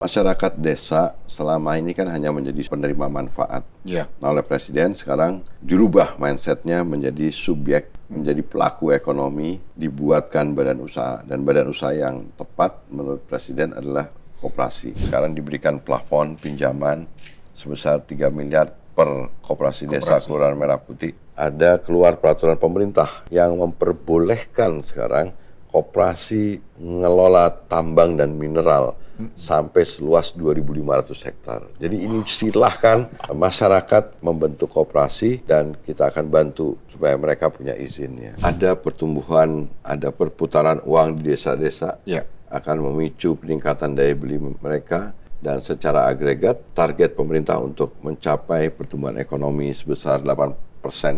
Masyarakat desa selama ini kan hanya menjadi penerima manfaat. Iya. Nah, oleh Presiden sekarang dirubah mindsetnya menjadi subjek, menjadi pelaku ekonomi, dibuatkan badan usaha. Dan badan usaha yang tepat menurut Presiden adalah koperasi. Sekarang diberikan plafon pinjaman sebesar 3 miliar per koperasi desa Kelurahan Merah Putih. Ada keluar peraturan pemerintah yang memperbolehkan sekarang koperasi ngelola tambang dan mineral sampai seluas 2.500 hektar. Jadi ini silahkan masyarakat membentuk koperasi dan kita akan bantu supaya mereka punya izinnya. Ada pertumbuhan, ada perputaran uang di desa-desa, akan memicu peningkatan daya beli mereka. Dan secara agregat, target pemerintah untuk mencapai pertumbuhan ekonomi sebesar 8%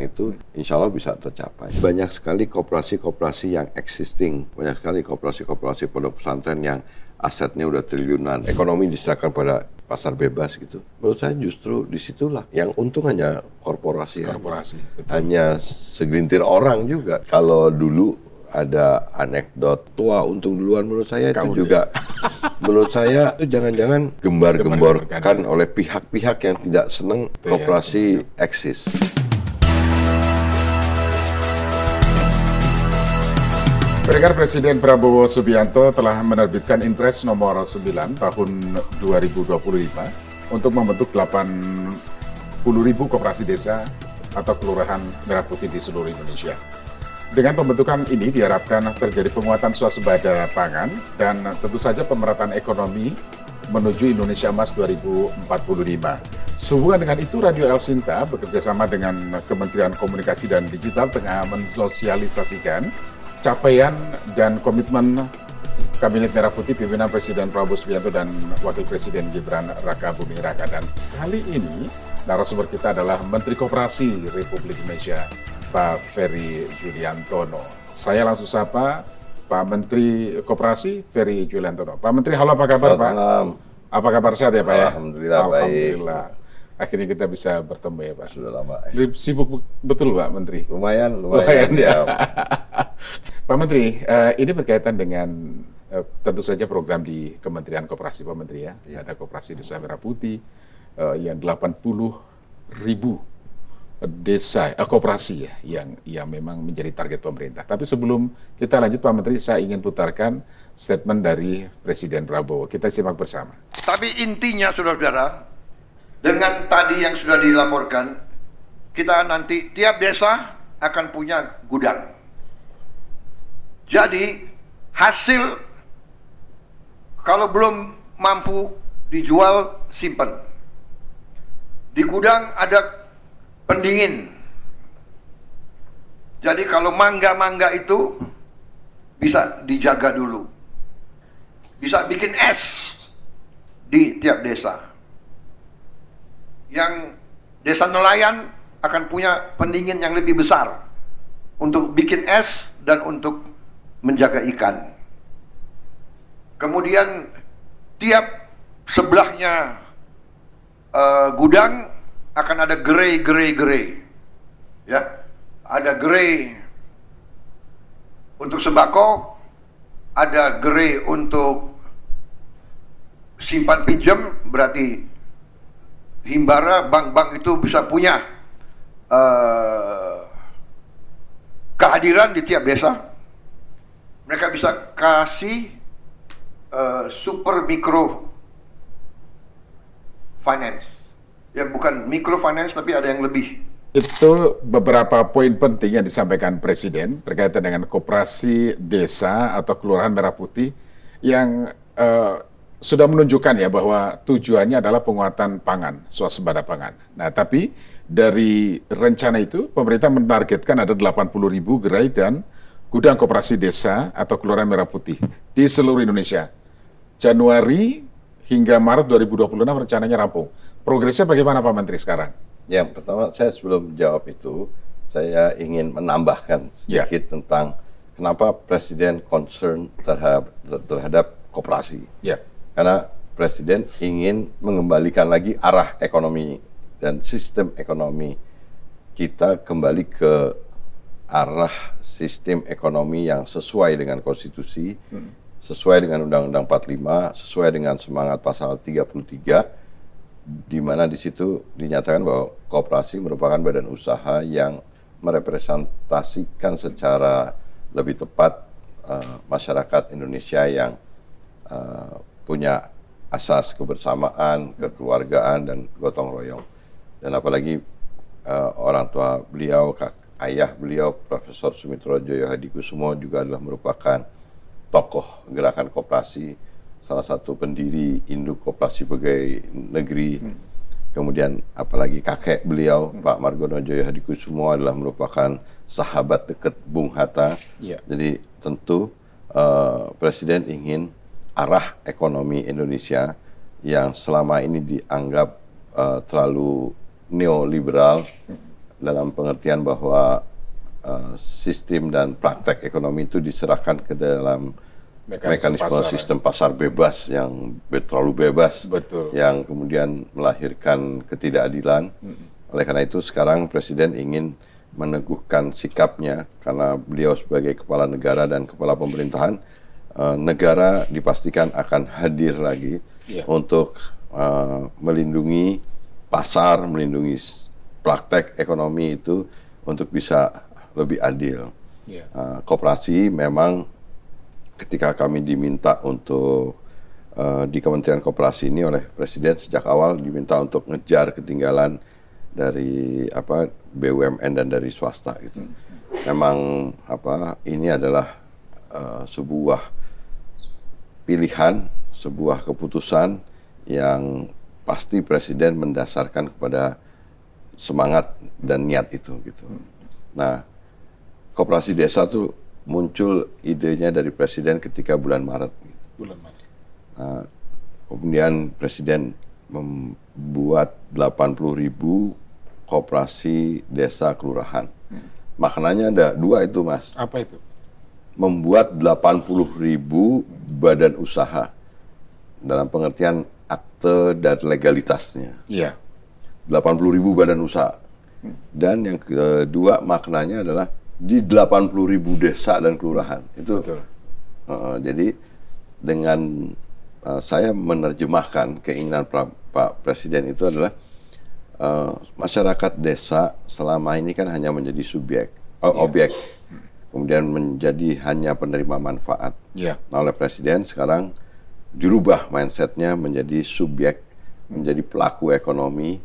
itu insya Allah bisa tercapai. Banyak sekali koperasi-koperasi yang existing, banyak sekali koperasi-koperasi pondok pesantren yang asetnya udah triliunan. Ekonomi diserahkan pada pasar bebas gitu. Menurut saya justru disitulah yang untung hanya korporasi. Hanya segelintir orang juga. Kalau dulu ada anekdot tua untung duluan, menurut saya itu juga menurut saya itu jangan-jangan gembar-gemborkan oleh pihak-pihak yang tidak senang koperasi eksis. Pendengar, Presiden Prabowo Subianto telah menerbitkan Impres nomor 9 tahun 2025 untuk membentuk 80.000 koperasi desa atau kelurahan merah putih di seluruh Indonesia. Dengan pembentukan ini diharapkan terjadi penguatan swasembada pangan dan tentu saja pemerataan ekonomi menuju Indonesia Emas 2045. Sehubungan dengan itu, Radio El Sinta bekerjasama dengan Kementerian Komunikasi dan Digital tengah mensosialisasikan capaian dan komitmen Kabinet Merah Putih pimpinan Presiden Prabowo Subianto dan Wakil Presiden Gibran Raka Buming Raka. Dan kali ini narasumber kita adalah Menteri Koperasi Republik Indonesia, Pak Ferry Juliantono. Saya langsung sapa Pak Menteri Koperasi Ferry Juliantono. Pak Menteri, halo, apa kabar, Pak? Malam. Apa kabar, sehat ya, Pak? Ya? Alhamdulillah, Alhamdulillah. Akhirnya kita bisa bertemu ya, Pak. Sudah lama. Sibuk betul, Pak Menteri? Lumayan ya. Pak Menteri, ini berkaitan dengan tentu saja program di Kementerian Koperasi, Pak Menteri ya. Ada Koperasi Desa Merah Putih yang 80.000 desa koperasi ya yang memang menjadi target pemerintah. Tapi sebelum kita lanjut, Pak Menteri, saya ingin putarkan statement dari Presiden Prabowo. Kita simak bersama. Tapi intinya, saudara-saudara, dengan tadi yang sudah dilaporkan, kita nanti tiap desa akan punya gudang. Jadi hasil kalau belum mampu dijual, simpan. Di gudang ada pendingin. Jadi kalau mangga-mangga itu bisa dijaga dulu. Bisa bikin es di tiap desa. Yang desa nelayan akan punya pendingin yang lebih besar untuk bikin es dan untuk menjaga ikan. Kemudian tiap sebelahnya gudang akan ada gerai. Ya, ada gerai untuk sembako, ada gerai untuk simpan pinjam, berarti himbara, bank-bank itu bisa punya kehadiran di tiap desa. Mereka bisa kasih super mikro finance. Ya, bukan microfinance, tapi ada yang lebih. Itu beberapa poin penting yang disampaikan Presiden berkaitan dengan koperasi desa atau kelurahan merah putih yang sudah menunjukkan ya bahwa tujuannya adalah penguatan pangan, swasembada pangan. Nah, tapi dari rencana itu pemerintah menargetkan ada 80.000 gerai dan gudang koperasi desa atau kelurahan merah putih di seluruh Indonesia. Januari hingga Maret 2026 rencananya rampung. Progresnya bagaimana, Pak Menteri, sekarang? Yang pertama, saya sebelum jawab itu, saya ingin menambahkan sedikit tentang kenapa Presiden concern terhadap koperasi. Karena Presiden ingin mengembalikan lagi arah ekonomi dan sistem ekonomi kita kembali ke arah sistem ekonomi yang sesuai dengan konstitusi, sesuai dengan Undang-Undang 45, sesuai dengan semangat pasal 33, di mana di situ dinyatakan bahwa koperasi merupakan badan usaha yang merepresentasikan secara lebih tepat masyarakat Indonesia yang punya asas kebersamaan, kekeluargaan, dan gotong royong. Dan apalagi orang tua beliau, ayah beliau, Profesor Sumitrojo Hadikusumo juga adalah merupakan tokoh gerakan koperasi, salah satu pendiri induk koperasi pegawai negeri. Kemudian apalagi kakek beliau, Pak Margono Joyo Hadikusumo, adalah merupakan sahabat dekat Bung Hatta. Yeah. Jadi tentu Presiden ingin arah ekonomi Indonesia yang selama ini dianggap terlalu neoliberal, dalam pengertian bahwa sistem dan praktek ekonomi itu diserahkan ke dalam mekanisme pasar, sistem pasar bebas yang terlalu bebas. Betul. Yang kemudian melahirkan ketidakadilan. Oleh karena itu sekarang Presiden ingin meneguhkan sikapnya, karena beliau sebagai kepala negara dan kepala pemerintahan, negara dipastikan akan hadir lagi untuk melindungi pasar, melindungi praktek ekonomi itu untuk bisa lebih adil. Koperasi memang ketika kami diminta untuk di Kementerian Koperasi ini oleh Presiden sejak awal diminta untuk ngejar ketinggalan dari BUMN dan dari swasta gitu. Memang ini adalah sebuah pilihan, sebuah keputusan yang pasti Presiden mendasarkan kepada semangat dan niat itu gitu. Nah, koperasi desa tuh muncul idenya dari Presiden ketika bulan Maret. Bulan Maret. Nah, kemudian Presiden membuat 80.000 koperasi desa kelurahan. Maknanya ada dua itu, Mas. Apa itu? Membuat 80.000 badan usaha dalam pengertian akte dan legalitasnya. Iya. 80.000 badan usaha. Dan yang kedua maknanya adalah di 80.000 desa dan kelurahan. Itu jadi dengan saya menerjemahkan keinginan Pak Presiden itu adalah masyarakat desa selama ini kan hanya menjadi objek, kemudian menjadi hanya penerima manfaat. Nah, oleh Presiden sekarang dirubah mindsetnya menjadi subjek, menjadi pelaku ekonomi,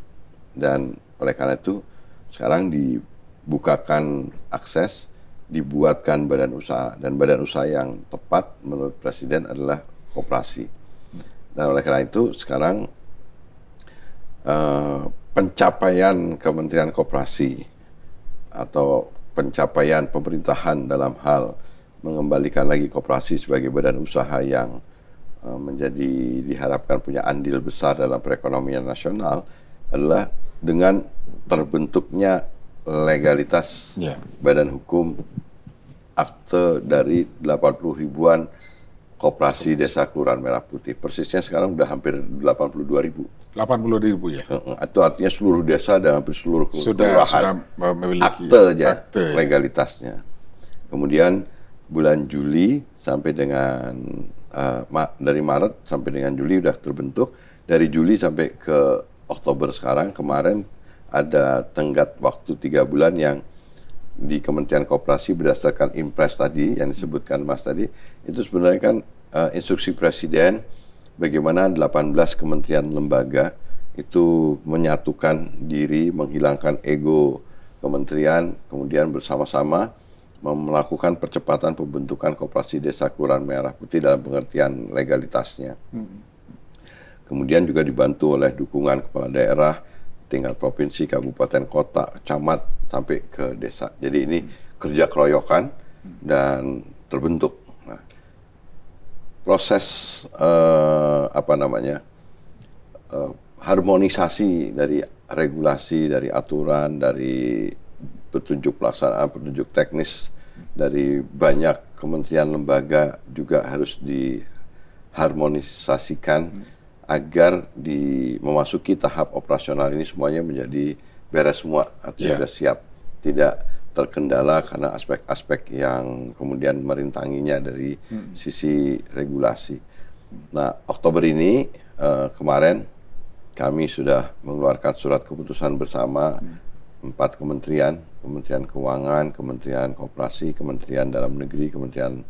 dan oleh karena itu sekarang dibukakan akses, dibuatkan badan usaha, dan badan usaha yang tepat menurut Presiden adalah koperasi. Dan oleh karena itu sekarang pencapaian Kementerian Koperasi atau pencapaian pemerintahan dalam hal mengembalikan lagi koperasi sebagai badan usaha yang menjadi diharapkan punya andil besar dalam perekonomian nasional adalah dengan terbentuknya legalitas badan hukum akte dari 80.000-an koperasi desa kelurahan Merah Putih. Persisnya sekarang udah hampir 82.000. 80.000 ya? Itu artinya seluruh desa dan hampir seluruh kelurahan sudah memiliki akte legalitasnya. Kemudian bulan Juli sampai dengan dari Maret sampai dengan Juli udah terbentuk. Dari Juli sampai ke Oktober sekarang, kemarin ada tenggat waktu 3 bulan yang di Kementerian Koperasi berdasarkan impres tadi yang disebutkan Mas tadi, itu sebenarnya kan instruksi Presiden bagaimana 18 kementerian lembaga itu menyatukan diri, menghilangkan ego kementerian, kemudian bersama-sama melakukan percepatan pembentukan koperasi desa kelurahan Merah Putih dalam pengertian legalitasnya. Kemudian juga dibantu oleh dukungan kepala daerah, tingkat provinsi, kabupaten, kota, camat, sampai ke desa. Jadi ini kerja keroyokan dan terbentuk. Nah, proses harmonisasi dari regulasi, dari aturan, dari petunjuk pelaksanaan, petunjuk teknis dari banyak kementerian lembaga juga harus diharmonisasikan agar memasuki tahap operasional ini semuanya menjadi beres semua, artinya sudah siap. Tidak terkendala karena aspek-aspek yang kemudian merintanginya dari sisi regulasi. Nah, Oktober ini kemarin kami sudah mengeluarkan surat keputusan bersama 4 kementerian, Kementerian Keuangan, Kementerian Koperasi, Kementerian Dalam Negeri, Kementerian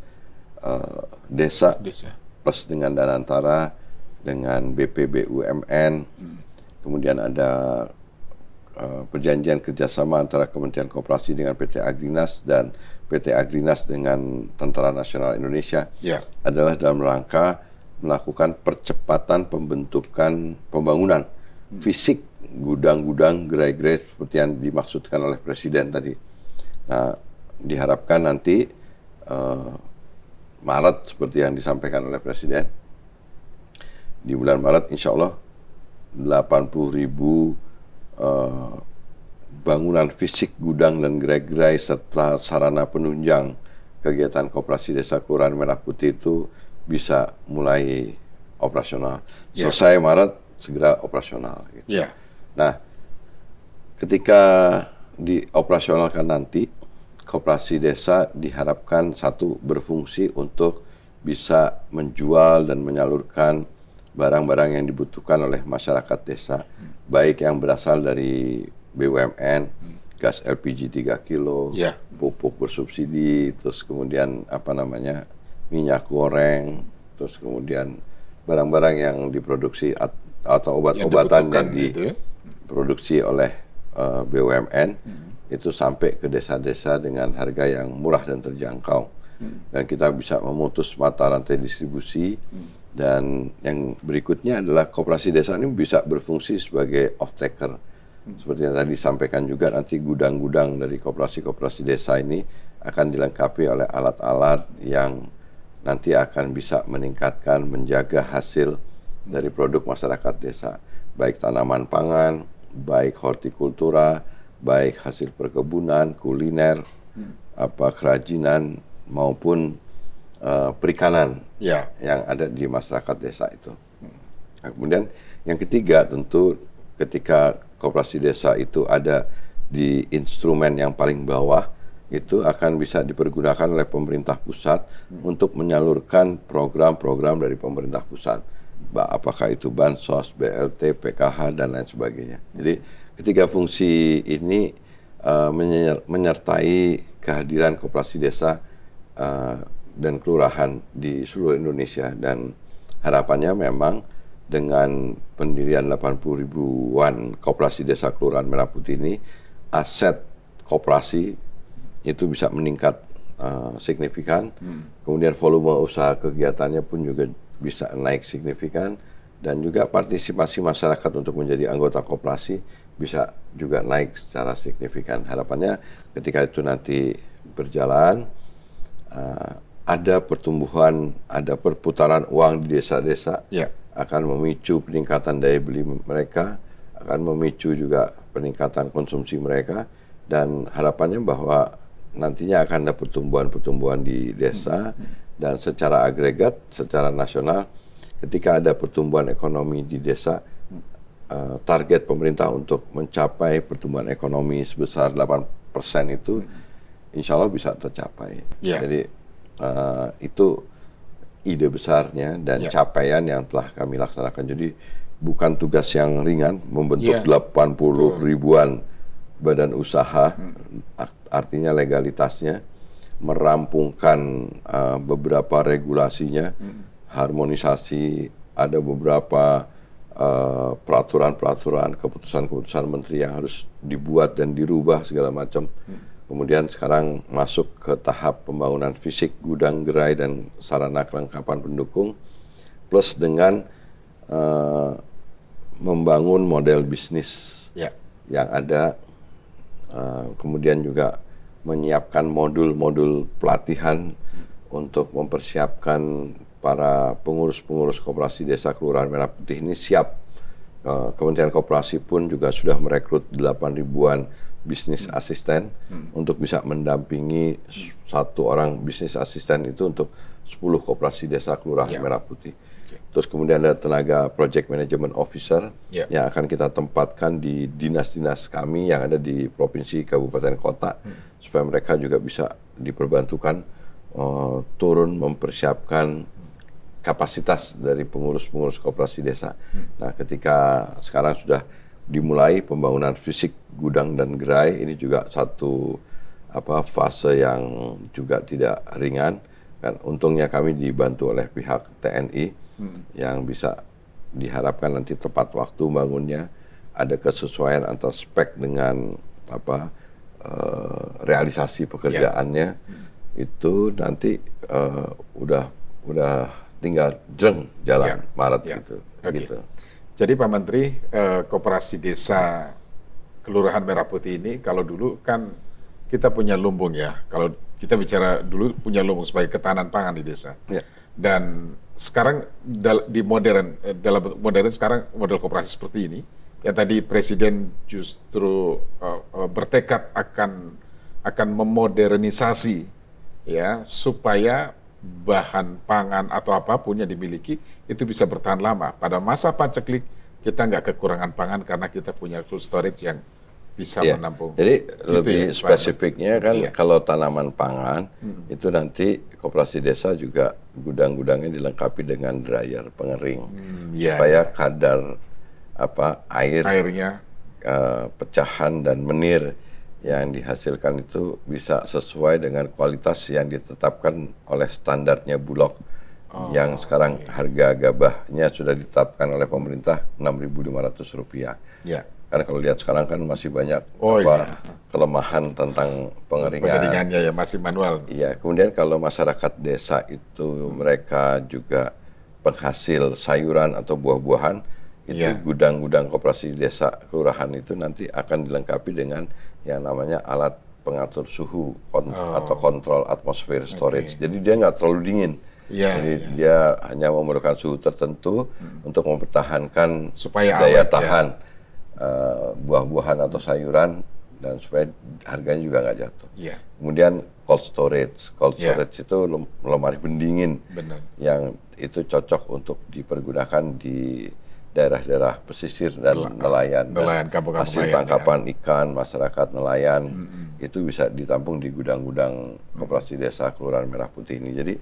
Desa, plus dengan Danantara, dengan BPBUMN, kemudian ada perjanjian kerjasama antara Kementerian Koperasi dengan PT Agrinas dan PT Agrinas dengan Tentara Nasional Indonesia adalah dalam rangka melakukan percepatan pembangunan fisik gudang-gudang gerai-gerai seperti yang dimaksudkan oleh Presiden tadi. Nah, diharapkan nanti Maret seperti yang disampaikan oleh Presiden, di bulan Maret insya Allah 80.000 bangunan fisik gudang dan gerai-gerai serta sarana penunjang kegiatan koperasi desa Kelurahan Merah Putih itu bisa mulai operasional. Selesai Maret segera operasional. Gitu. Nah, ketika dioperasionalkan nanti, koperasi desa diharapkan satu berfungsi untuk bisa menjual dan menyalurkan barang-barang yang dibutuhkan oleh masyarakat desa, baik yang berasal dari BUMN, gas LPG 3 kilo, pupuk bersubsidi, terus kemudian minyak goreng, terus kemudian barang-barang yang diproduksi atau obat-obatan yang diproduksi oleh BUMN, itu sampai ke desa-desa dengan harga yang murah dan terjangkau. Dan kita bisa memutus mata rantai distribusi. Dan yang berikutnya adalah koperasi desa ini bisa berfungsi sebagai off-taker. Seperti yang tadi disampaikan juga, nanti gudang-gudang dari koperasi-koperasi desa ini akan dilengkapi oleh alat-alat yang nanti akan bisa meningkatkan, menjaga hasil dari produk masyarakat desa. Baik tanaman pangan, baik hortikultura, baik hasil perkebunan, kuliner, kerajinan, maupun perikanan yang ada di masyarakat desa itu. Nah, kemudian yang ketiga tentu ketika koperasi desa itu ada di instrumen yang paling bawah, itu akan bisa dipergunakan oleh pemerintah pusat untuk menyalurkan program-program dari pemerintah pusat. Apakah itu Bansos, BLT, PKH, dan lain sebagainya. Jadi ketiga fungsi ini menyertai kehadiran koperasi desa dan kelurahan di seluruh Indonesia, dan harapannya memang dengan pendirian 80 ribuan koperasi desa Kelurahan Merah Putih ini, aset koperasi itu bisa meningkat signifikan, kemudian volume usaha kegiatannya pun juga bisa naik signifikan, dan juga partisipasi masyarakat untuk menjadi anggota koperasi bisa juga naik secara signifikan. Harapannya ketika itu nanti berjalan, ada pertumbuhan, ada perputaran uang di desa-desa, akan memicu peningkatan daya beli mereka, akan memicu juga peningkatan konsumsi mereka, dan harapannya bahwa nantinya akan ada pertumbuhan-pertumbuhan di desa, dan secara agregat, secara nasional, ketika ada pertumbuhan ekonomi di desa, target pemerintah untuk mencapai pertumbuhan ekonomi sebesar 8% itu, insya Allah bisa tercapai. Jadi itu ide besarnya dan capaian yang telah kami laksanakan. Jadi bukan tugas yang ringan membentuk 80 ribuan badan usaha, artinya legalitasnya, merampungkan beberapa regulasinya, harmonisasi, ada beberapa peraturan-peraturan, keputusan-keputusan menteri yang harus dibuat dan dirubah segala macam. Kemudian sekarang masuk ke tahap pembangunan fisik gudang, gerai, dan sarana kelengkapan pendukung, plus dengan membangun model bisnis yang ada, kemudian juga menyiapkan modul-modul pelatihan untuk mempersiapkan para pengurus-pengurus koperasi desa Kelurahan Merah Putih ini siap. Kementerian Koperasi pun juga sudah merekrut 8 ribuan bisnis asisten untuk bisa mendampingi satu orang bisnis asisten itu untuk 10 koperasi desa Kelurahan Merah Putih. Terus kemudian ada tenaga project management officer yang akan kita tempatkan di dinas-dinas kami yang ada di provinsi, kabupaten, kota, supaya mereka juga bisa diperbantukan turun mempersiapkan kapasitas dari pengurus-pengurus koperasi desa. Nah, ketika sekarang sudah dimulai pembangunan fisik gudang dan gerai, ini juga satu fase yang juga tidak ringan. Kan untungnya kami dibantu oleh pihak TNI yang bisa diharapkan nanti tepat waktu bangunnya, ada kesesuaian antara spek dengan realisasi pekerjaannya. Itu nanti udah tinggal jalan Maret gitu. Okay. Gitu. Jadi Pak Menteri, koperasi desa Kelurahan Merah Putih ini kalau dulu kan kita punya lumbung ya. Kalau kita bicara dulu punya lumbung sebagai ketahanan pangan di desa. Ya. Dan sekarang dalam bentuk modern sekarang model koperasi seperti ini, yang tadi Presiden justru bertekad akan memodernisasi ya supaya bahan pangan atau apapun yang dimiliki itu bisa bertahan lama. Pada masa paceklik kita nggak kekurangan pangan karena kita punya cold storage yang bisa menampung. Jadi gitu lebih ya, spesifiknya kan kalau tanaman pangan itu nanti koperasi desa juga gudang-gudangnya dilengkapi dengan dryer pengering supaya kadar airnya pecahan dan menir yang dihasilkan itu bisa sesuai dengan kualitas yang ditetapkan oleh standarnya Bulog yang sekarang harga gabahnya sudah ditetapkan oleh pemerintah Rp6.500. Ya. Karena kalau lihat sekarang kan masih banyak kelemahan tentang pengeringan. Pengeringannya ya masih manual. Iya, kemudian kalau masyarakat desa itu mereka juga penghasil sayuran atau buah-buahan, itu gudang-gudang koperasi desa kelurahan itu nanti akan dilengkapi dengan yang namanya alat pengatur suhu atau kontrol atmosfer storage. Jadi dia nggak terlalu dingin. Jadi dia hanya memerlukan suhu tertentu untuk mempertahankan supaya daya tahan buah-buahan atau sayuran dan supaya harganya juga nggak jatuh. Kemudian cold storage itu lemari pendingin yang itu cocok untuk dipergunakan di daerah-daerah pesisir dan nelayan hasil tangkapan ikan masyarakat nelayan itu bisa ditampung di gudang-gudang koperasi desa Kelurahan Merah Putih ini. Jadi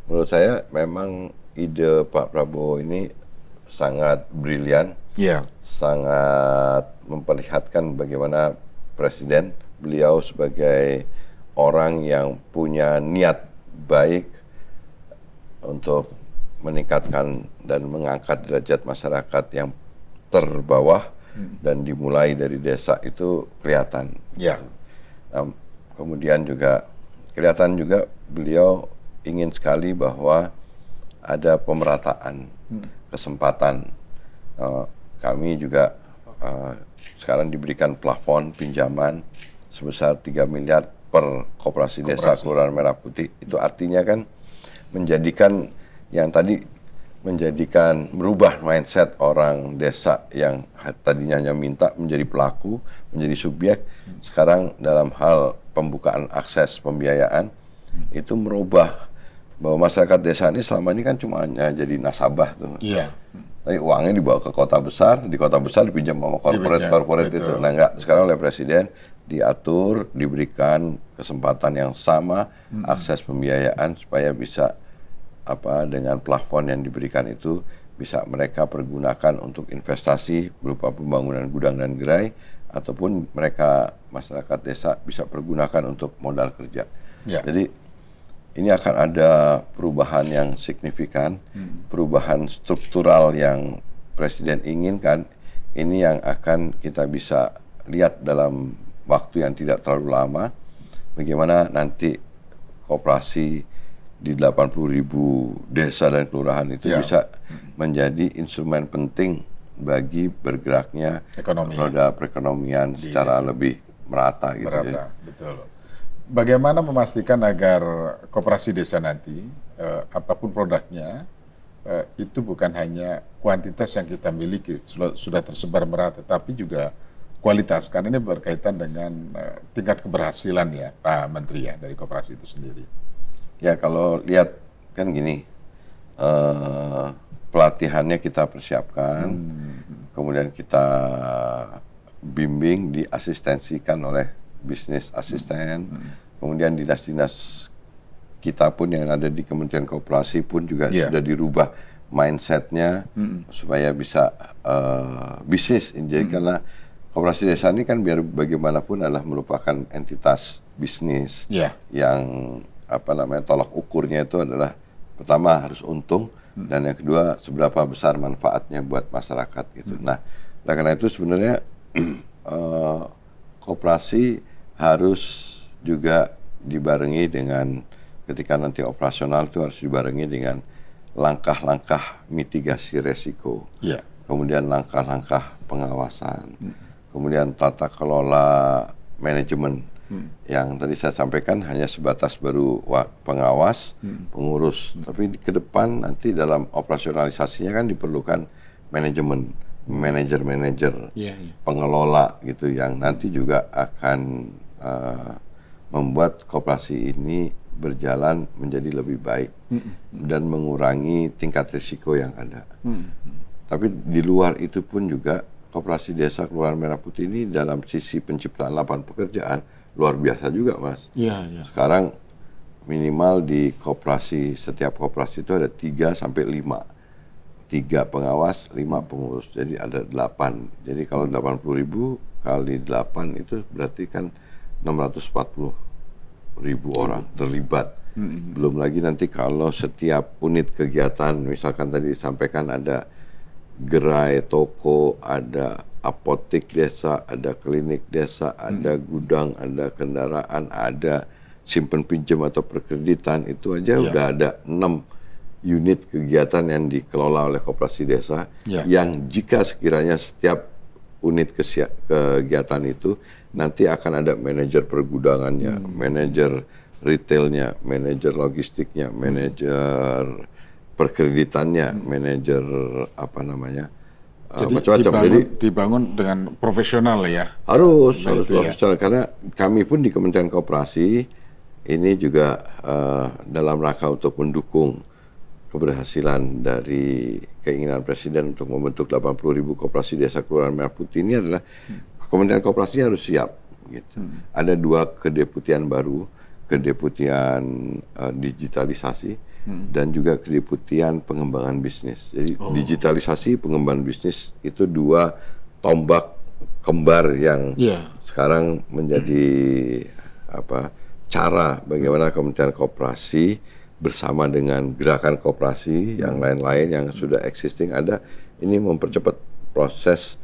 menurut saya memang ide Pak Prabowo ini sangat brilian, sangat memperlihatkan bagaimana Presiden beliau sebagai orang yang punya niat baik untuk meningkatkan dan mengangkat derajat masyarakat yang terbawah dan dimulai dari desa itu kelihatan. Kemudian juga kelihatan juga beliau ingin sekali bahwa ada pemerataan kesempatan. Kami juga sekarang diberikan plafon pinjaman sebesar 3 miliar per koperasi desa Kelurahan Merah Putih. Itu artinya kan menjadikan yang tadi merubah mindset orang desa yang tadinya hanya minta menjadi pelaku, menjadi subjek. Sekarang dalam hal pembukaan akses pembiayaan itu merubah bahwa masyarakat desa ini selama ini kan cuma hanya jadi nasabah tuh. Tapi uangnya dibawa ke kota besar, di kota besar dipinjam sama korporat itu. Nah enggak, sekarang oleh Presiden diatur, diberikan kesempatan yang sama, akses pembiayaan supaya bisa dengan plafon yang diberikan itu bisa mereka pergunakan untuk investasi berupa pembangunan gudang dan gerai ataupun mereka masyarakat desa bisa pergunakan untuk modal kerja. Jadi ini akan ada perubahan yang signifikan, perubahan struktural yang Presiden inginkan. Ini yang akan kita bisa lihat dalam waktu yang tidak terlalu lama, bagaimana nanti koperasi di 80.000 desa dan kelurahan itu bisa menjadi instrumen penting bagi bergeraknya roda perekonomian secara lebih merata gitu. Betul. Bagaimana memastikan agar koperasi desa nanti apapun produknya itu bukan hanya kuantitas yang kita miliki sudah tersebar merata, tapi juga kualitas, karena ini berkaitan dengan tingkat keberhasilan ya Pak Menteri ya dari koperasi itu sendiri. Ya kalau lihat kan gini, pelatihannya kita persiapkan, kemudian kita bimbing, diasistensikan oleh bisnis asisten, kemudian dinas-dinas kita pun yang ada di Kementerian Koperasi pun juga sudah dirubah mindsetnya supaya bisa bisnis. Jadi karena koperasi desa ini kan biar bagaimanapun adalah merupakan entitas bisnis yang tolak ukurnya itu adalah pertama harus untung dan yang kedua seberapa besar manfaatnya buat masyarakat gitu. Nah, karena itu sebenarnya koperasi harus juga dibarengi dengan ketika nanti operasional itu harus dibarengi dengan langkah-langkah mitigasi resiko, kemudian langkah-langkah pengawasan, kemudian tata kelola manajemen yang tadi saya sampaikan hanya sebatas baru pengawas, pengurus, tapi ke depan nanti dalam operasionalisasinya kan diperlukan manajemen, manajer-manajer, pengelola gitu yang nanti juga akan membuat koperasi ini berjalan menjadi lebih baik dan mengurangi tingkat risiko yang ada. Tapi di luar itu pun juga Koperasi Desa Kelurahan Merah Putih ini dalam sisi penciptaan lapangan pekerjaan luar biasa juga, Mas. Sekarang minimal di koperasi, setiap koperasi itu ada 3 sampai 5. 3 pengawas, 5 pengurus. Jadi ada 8. Jadi kalau 80.000 kali 8 itu berarti kan 640.000 orang terlibat. Belum lagi nanti kalau setiap unit kegiatan, misalkan tadi disampaikan ada gerai toko, ada apotek desa, ada klinik desa, ada gudang, ada kendaraan, ada simpen pinjam atau perkreditan, itu aja udah ada 6 unit kegiatan yang dikelola oleh koperasi desa yang jika sekiranya setiap unit kegiatan itu nanti akan ada manajer pergudangannya, manajer retailnya, manajer logistiknya, manajer perkreditannya, manajer macam-macam. Jadi dibangun dengan profesional ya. Harus profesional karena kami pun di Kementerian Koperasi ini juga dalam rangka untuk mendukung keberhasilan dari keinginan Presiden untuk membentuk 80.000 koperasi desa Kelurahan Merah Putih ini adalah Kementerian Koperasi harus siap gitu. Ada 2 kedeputian baru, kedeputian digitalisasi dan juga kedeputian pengembangan bisnis. Jadi digitalisasi, pengembangan bisnis itu 2 tombak kembar yang sekarang menjadi cara bagaimana Kementerian Koperasi bersama dengan gerakan koperasi yang lain-lain yang sudah existing ada ini mempercepat proses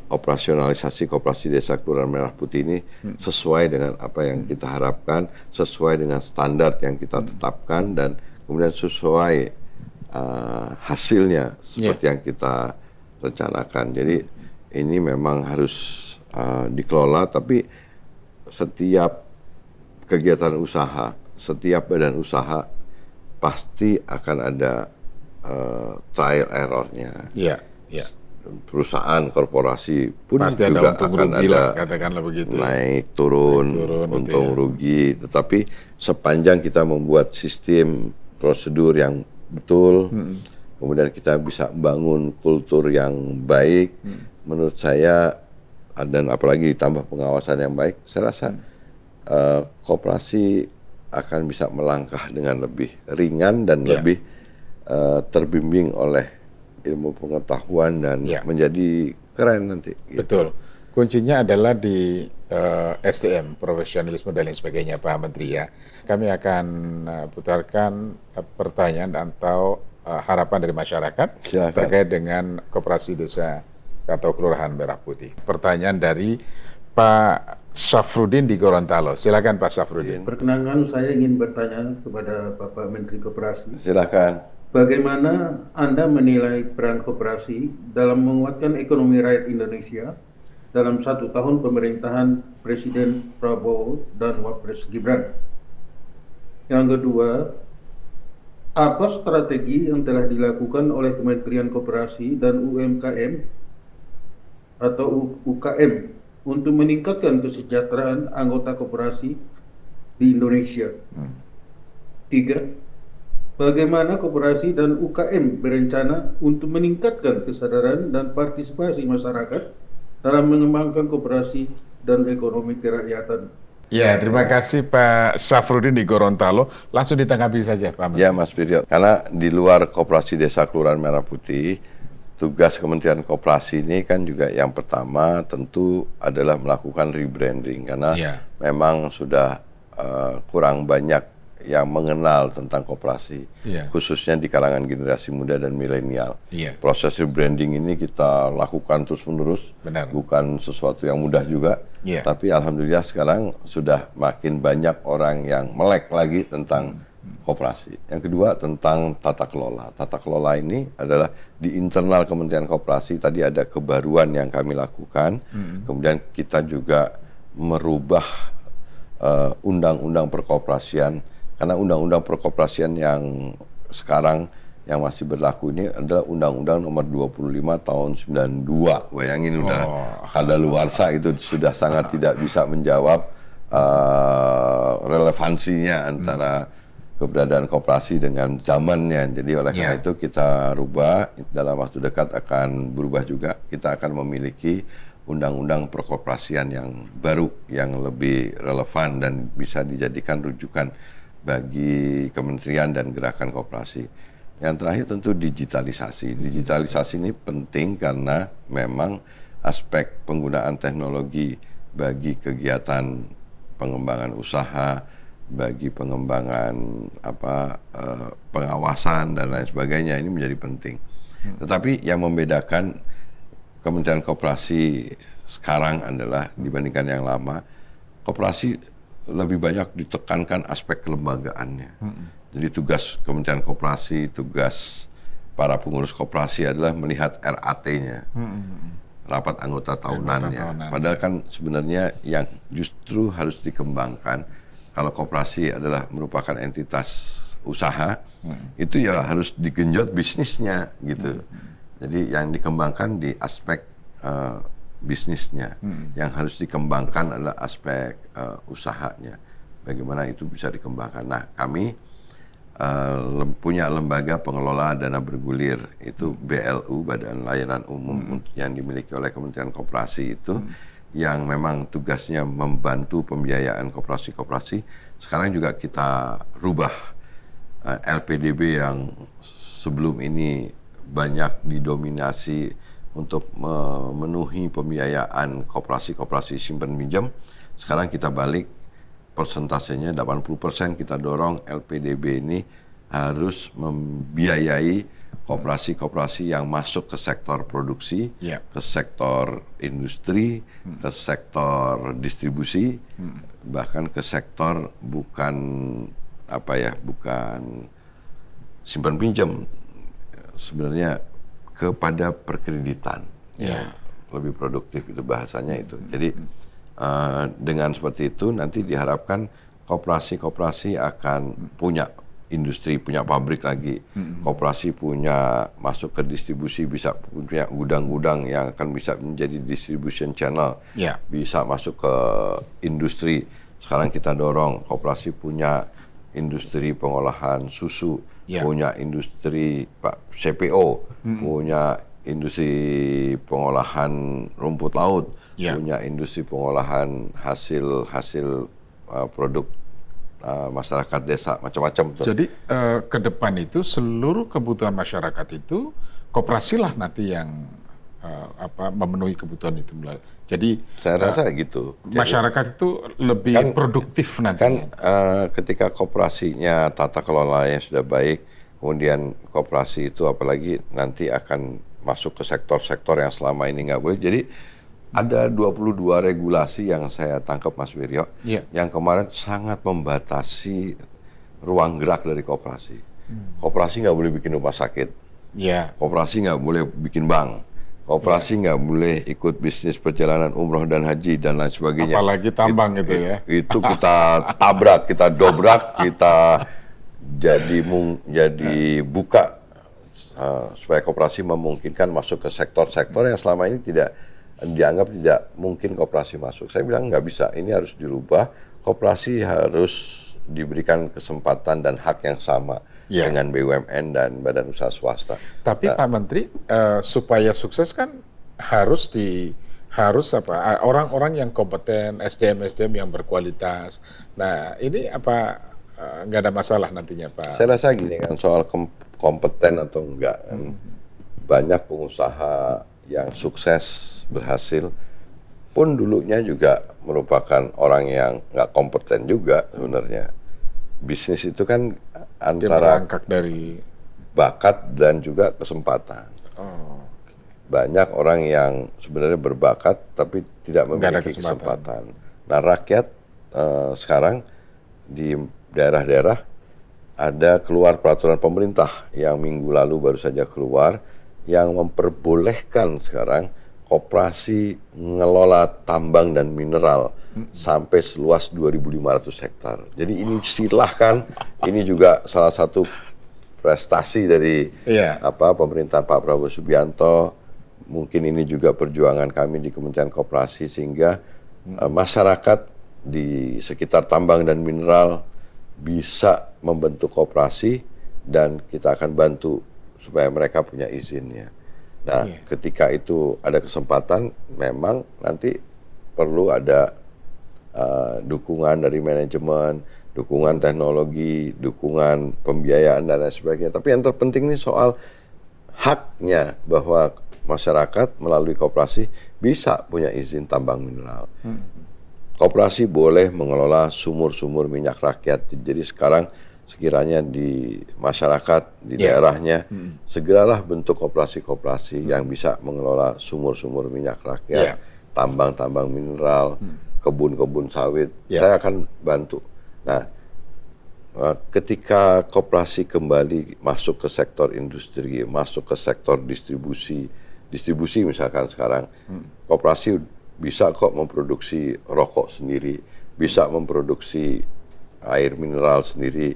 operasionalisasi koperasi desa Kelurahan Merah Putih ini sesuai dengan apa yang kita harapkan, sesuai dengan standar yang kita tetapkan dan kemudian sesuai hasilnya seperti yang kita rencanakan. Jadi ini memang harus dikelola, tapi setiap kegiatan usaha, setiap badan usaha pasti akan ada trial error-nya. Perusahaan korporasi pun pasti juga akan ada katakanlah begitu. Naik turun untung rugi. Tetapi sepanjang kita membuat sistem prosedur yang betul, kemudian kita bisa bangun kultur yang baik, menurut saya dan apalagi ditambah pengawasan yang baik, saya rasa koperasi akan bisa melangkah dengan lebih ringan dan lebih terbimbing oleh ilmu pengetahuan dan menjadi keren nanti. Gitu. Betul. Kuncinya adalah di SDM, profesionalisme dan lain sebagainya, Pak Menteri ya. Kami akan putarkan pertanyaan atau harapan dari masyarakat terkait dengan koperasi desa atau Kelurahan Merah Putih. Pertanyaan dari Pak Syafruddin di Gorontalo. Silakan Pak Syafruddin. Perkenalkan, saya ingin bertanya kepada Bapak Menteri Koperasi. Silakan. Bagaimana Anda menilai peran koperasi dalam menguatkan ekonomi rakyat Indonesia dalam 1 tahun pemerintahan Presiden Prabowo dan Wapres Gibran? Yang kedua, apa strategi yang telah dilakukan oleh Kementerian Koperasi dan UMKM atau UKM untuk meningkatkan kesejahteraan anggota koperasi di Indonesia? 3. Bagaimana koperasi dan UKM berencana untuk meningkatkan kesadaran dan partisipasi masyarakat dalam mengembangkan koperasi dan ekonomi kerakyatan. Ya, terima kasih Pak Syafruddin di Gorontalo. Langsung ditanggapi saja Pak Menteri. Ya Mas Wiryo, karena di luar Koperasi Desa Kelurahan Merah Putih, tugas Kementerian Koperasi ini kan juga yang pertama tentu adalah melakukan rebranding, karena memang sudah kurang banyak yang mengenal tentang koperasi, khususnya di kalangan generasi muda dan milenial. Proses rebranding ini kita lakukan terus-menerus, bukan sesuatu yang mudah juga, tapi alhamdulillah sekarang sudah makin banyak orang yang melek lagi tentang koperasi. Yang kedua tentang tata kelola. Tata kelola ini adalah di internal Kementerian Koperasi, tadi ada kebaruan yang kami lakukan, kemudian kita juga merubah undang-undang perkoperasian. Karena undang-undang perkoperasian yang sekarang yang masih berlaku ini adalah Undang-Undang Nomor 25 Tahun 92. Bayangin udah kadaluarsa, itu sudah sangat tidak bisa menjawab relevansinya antara keberadaan koperasi dengan zamannya. Jadi oleh karena itu kita rubah, dalam waktu dekat akan berubah juga. Kita akan memiliki undang-undang perkoperasian yang baru, yang lebih relevan dan bisa dijadikan rujukan bagi kementerian dan gerakan koperasi. Yang terakhir tentu digitalisasi. Digitalisasi ini penting karena memang aspek penggunaan teknologi bagi kegiatan pengembangan usaha, bagi pengembangan pengawasan dan lain sebagainya ini menjadi penting. Tetapi yang membedakan Kementerian Koperasi sekarang adalah dibandingkan yang lama, koperasi lebih banyak ditekankan aspek kelembagaannya. Jadi tugas Kementerian Koperasi, tugas para pengurus koperasi adalah melihat RAT-nya, rapat anggota tahunannya. Padahal kan sebenarnya yang justru harus dikembangkan, kalau koperasi adalah merupakan entitas usaha, itu ya harus digenjot bisnisnya gitu. Jadi yang dikembangkan di aspek bisnisnya, yang harus dikembangkan adalah aspek usahanya. Bagaimana itu bisa dikembangkan. Nah, kami punya lembaga pengelola dana bergulir, itu BLU, Badan Layanan Umum, yang dimiliki oleh Kementerian Koperasi itu, yang memang tugasnya membantu pembiayaan koperasi-koperasi. Sekarang juga kita rubah LPDB yang sebelum ini banyak didominasi untuk memenuhi pembiayaan koperasi-koperasi simpan pinjam. Sekarang kita balik, persentasenya 80% kita dorong LPDB ini harus membiayai koperasi-koperasi yang masuk ke sektor produksi, ke sektor industri, ke sektor distribusi, bahkan ke sektor bukan simpan pinjam, sebenarnya kepada perkreditan. Lebih produktif itu bahasanya itu. Jadi dengan seperti itu nanti diharapkan koperasi-koperasi akan punya industri, punya pabrik lagi. Koperasi punya masuk ke distribusi, bisa punya gudang-gudang yang akan bisa menjadi distribution channel. Bisa masuk ke industri. Sekarang kita dorong koperasi punya industri pengolahan susu, punya industri CPO, punya industri pengolahan rumput laut, punya industri pengolahan hasil produk masyarakat desa, macam-macam. Jadi ke depan itu seluruh kebutuhan masyarakat itu koperasilah nanti yang memenuhi kebutuhan itu. Jadi saya rasa gitu. Masyarakat itu lebih produktif nanti. Kan ketika koperasinya tata kelola yang sudah baik, kemudian koperasi itu apalagi nanti akan masuk ke sektor-sektor yang selama ini nggak boleh. Jadi ada 22 regulasi yang saya tangkap Mas Wiryo, yang kemarin sangat membatasi ruang gerak dari koperasi. Koperasi nggak boleh bikin rumah sakit, koperasi nggak boleh bikin bank, koperasi nggak boleh ikut bisnis perjalanan umroh dan haji dan lain sebagainya. Apalagi tambang itu ya. Itu kita tabrak, kita dobrak, kita jadi buka supaya koperasi memungkinkan masuk ke sektor-sektor yang selama ini dianggap tidak mungkin koperasi masuk. Saya bilang nggak bisa, ini harus dirubah. Koperasi harus diberikan kesempatan dan hak yang sama dengan BUMN dan badan usaha swasta. Tapi Pak Menteri, supaya sukses kan harus harus apa? Orang-orang yang kompeten, SDM yang berkualitas. Nah, ini apa nggak ada masalah nantinya, Pak? Saya rasa gini kan, soal kompeten atau enggak, kan. Banyak pengusaha yang sukses, berhasil, pun dulunya juga merupakan orang yang nggak kompeten juga sebenarnya. Bisnis itu kan Dia antara berangkat dari bakat dan juga kesempatan. Banyak orang yang sebenarnya berbakat tapi tidak Nggak ada memiliki kesempatan. kesempatan. Nah, rakyat sekarang di daerah-daerah ada keluar peraturan pemerintah yang minggu lalu baru saja keluar yang memperbolehkan sekarang koperasi ngelola tambang dan mineral sampai seluas 2.500 hektar. Jadi ini silahkan, ini juga salah satu prestasi dari pemerintah Pak Prabowo Subianto. Mungkin ini juga perjuangan kami di Kementerian Koperasi sehingga masyarakat di sekitar tambang dan mineral bisa membentuk koperasi dan kita akan bantu supaya mereka punya izinnya. Nah, ketika itu ada kesempatan, memang nanti perlu ada dukungan dari manajemen, dukungan teknologi, dukungan pembiayaan dan lain sebagainya. Tapi yang terpenting ini soal haknya bahwa masyarakat melalui koperasi bisa punya izin tambang mineral. Koperasi boleh mengelola sumur-sumur minyak rakyat. Jadi sekarang sekiranya di masyarakat, di daerahnya, segeralah bentuk koperasi-koperasi yang bisa mengelola sumur-sumur minyak rakyat, tambang-tambang mineral, kebun-kebun sawit. Saya akan bantu. Nah, ketika koperasi kembali masuk ke sektor industri, masuk ke sektor distribusi misalkan sekarang, koperasi bisa kok memproduksi rokok sendiri, bisa memproduksi air mineral sendiri,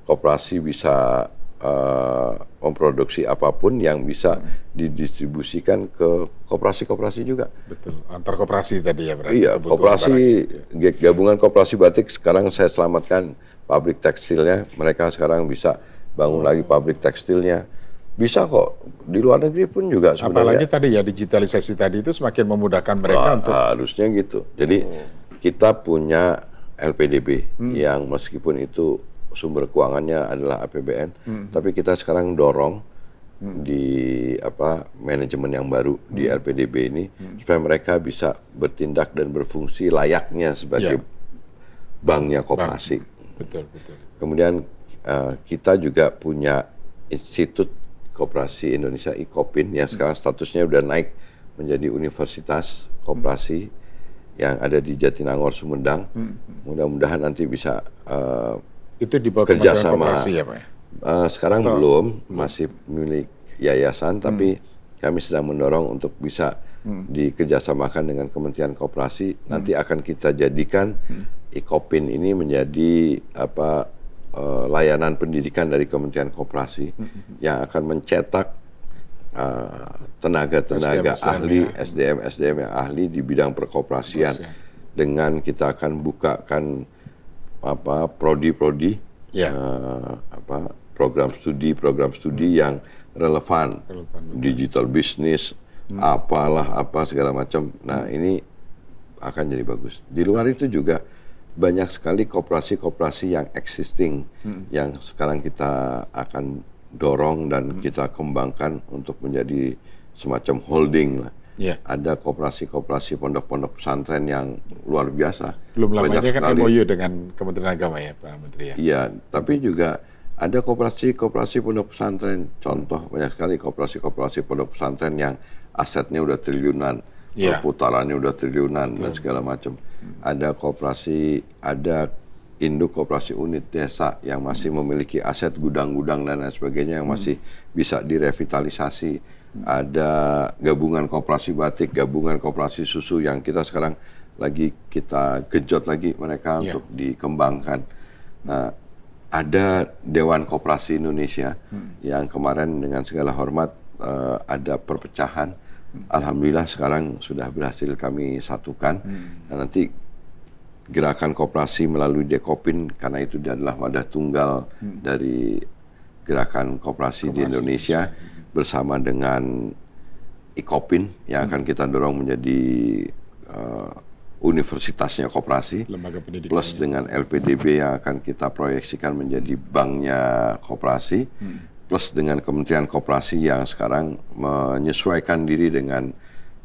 koperasi bisa memproduksi apapun yang bisa didistribusikan ke koperasi-koperasi juga. Betul, antar koperasi tadi ya berarti. Iya, koperasi, gabungan koperasi batik sekarang saya selamatkan pabrik tekstilnya, mereka sekarang bisa bangun lagi pabrik tekstilnya. Bisa kok, di luar negeri pun juga sebenarnya. Apalagi tadi ya digitalisasi tadi itu semakin memudahkan mereka untuk harusnya gitu. Jadi kita punya LPDB yang meskipun itu sumber keuangannya adalah APBN, tapi kita sekarang dorong di manajemen yang baru di LPDB ini supaya mereka bisa bertindak dan berfungsi layaknya sebagai banknya koperasi. Betul. Kemudian kita juga punya Institut Koperasi Indonesia IKOPIN yang sekarang statusnya udah naik menjadi Universitas Koperasi yang ada di Jatinangor, Sumedang. Mudah-mudahan nanti bisa itu di bawah kerjasama. Koperasi ya Pak ya? Sekarang belum, masih milik yayasan, tapi kami sedang mendorong untuk bisa dikerjasamakan dengan Kementerian Koperasi. Nanti akan kita jadikan IKOPIN ini menjadi layanan pendidikan dari Kementerian Koperasi yang akan mencetak tenaga-tenaga ahli, SDM yang ahli di bidang perkoperasian. Dengan kita akan bukakan prodi-prodi, program studi yang relevan. Digital business, segala macam. Nah, ini akan jadi bagus. Di luar itu juga banyak sekali koperasi-koperasi yang existing yang sekarang kita akan dorong dan kita kembangkan untuk menjadi semacam holding lah. Ada koperasi-koperasi pondok-pondok pesantren yang luar biasa. Belum lama banyak ini kan sekali. MOU dengan Kementerian Agama ya Pak Menteri ya? Iya, tapi juga ada koperasi-koperasi pondok pesantren. Contoh banyak sekali koperasi-koperasi pondok pesantren yang asetnya udah triliunan, perputarannya udah triliunan dan segala macam. Ada koperasi, ada induk koperasi unit desa yang masih memiliki aset gudang-gudang dan lain sebagainya yang masih bisa direvitalisasi. Ada gabungan koperasi batik, gabungan koperasi susu yang kita sekarang lagi kita genjot lagi mereka untuk dikembangkan. Nah, ada Dewan Koperasi Indonesia yang kemarin dengan segala hormat ada perpecahan. Alhamdulillah sekarang sudah berhasil kami satukan. Dan nanti gerakan koperasi melalui Dekopin, karena itu adalah wadah tunggal dari gerakan koperasi di Indonesia, bersama dengan IKOPIN yang akan kita dorong menjadi universitasnya koperasi, Lembaga pendidikan. plus dengan LPDB yang akan kita proyeksikan menjadi banknya koperasi, plus dengan Kementerian Koperasi yang sekarang menyesuaikan diri dengan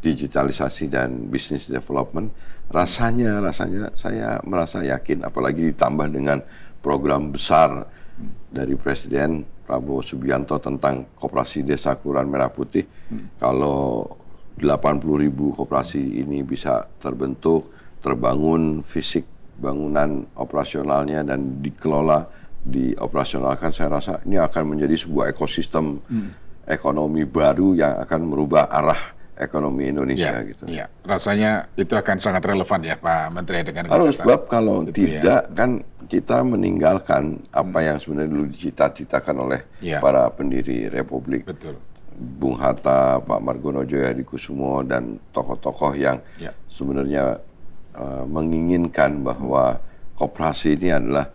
digitalisasi dan business development. Rasanya saya merasa yakin, apalagi ditambah dengan program besar dari Presiden Prabowo Subianto tentang koperasi desa Kelurahan Merah Putih. Kalau 80.000 koperasi ini bisa terbentuk, terbangun fisik bangunan operasionalnya dan dikelola, dioperasionalkan, saya rasa ini akan menjadi sebuah ekosistem ekonomi baru yang akan merubah arah ekonomi Indonesia gitu. Ya, rasanya itu akan sangat relevan ya Pak Menteri dengan Harus, sebab kalau Gitu tidak kan kita meninggalkan apa yang sebenarnya dulu dicita-citakan oleh para pendiri Republik. Betul. Bung Hatta, Pak Margono Djoyohadikusumo dan tokoh-tokoh yang sebenarnya menginginkan bahwa koperasi ini adalah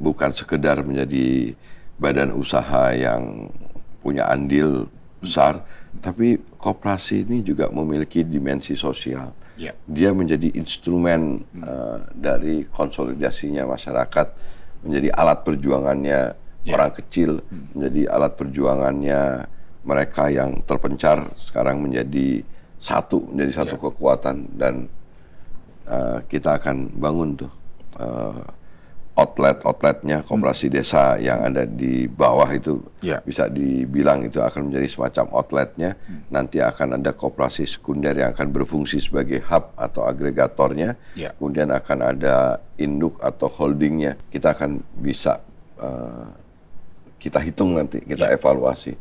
bukan sekedar menjadi badan usaha yang punya andil besar, tapi koperasi ini juga memiliki dimensi sosial. Dia menjadi instrumen dari konsolidasinya masyarakat, menjadi alat perjuangannya orang kecil, menjadi alat perjuangannya mereka yang terpencar, sekarang menjadi satu kekuatan. Dan kita akan bangun tuh outletnya koperasi desa yang ada di bawah itu, bisa dibilang itu akan menjadi semacam outletnya. Nanti akan ada koperasi sekunder yang akan berfungsi sebagai hub atau agregatornya. Kemudian akan ada induk atau holdingnya. Kita akan bisa kita hitung nanti, kita evaluasi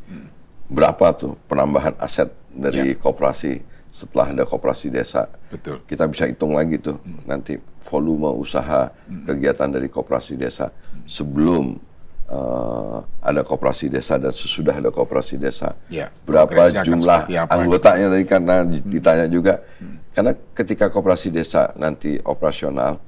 berapa tuh penambahan aset dari koperasi setelah ada koperasi desa. Betul. Kita bisa hitung lagi tuh nanti volume usaha kegiatan dari koperasi desa sebelum ada koperasi desa dan sesudah ada koperasi desa. Berapa jumlah anggotanya tadi karena ditanya juga. Karena ketika koperasi desa nanti operasional,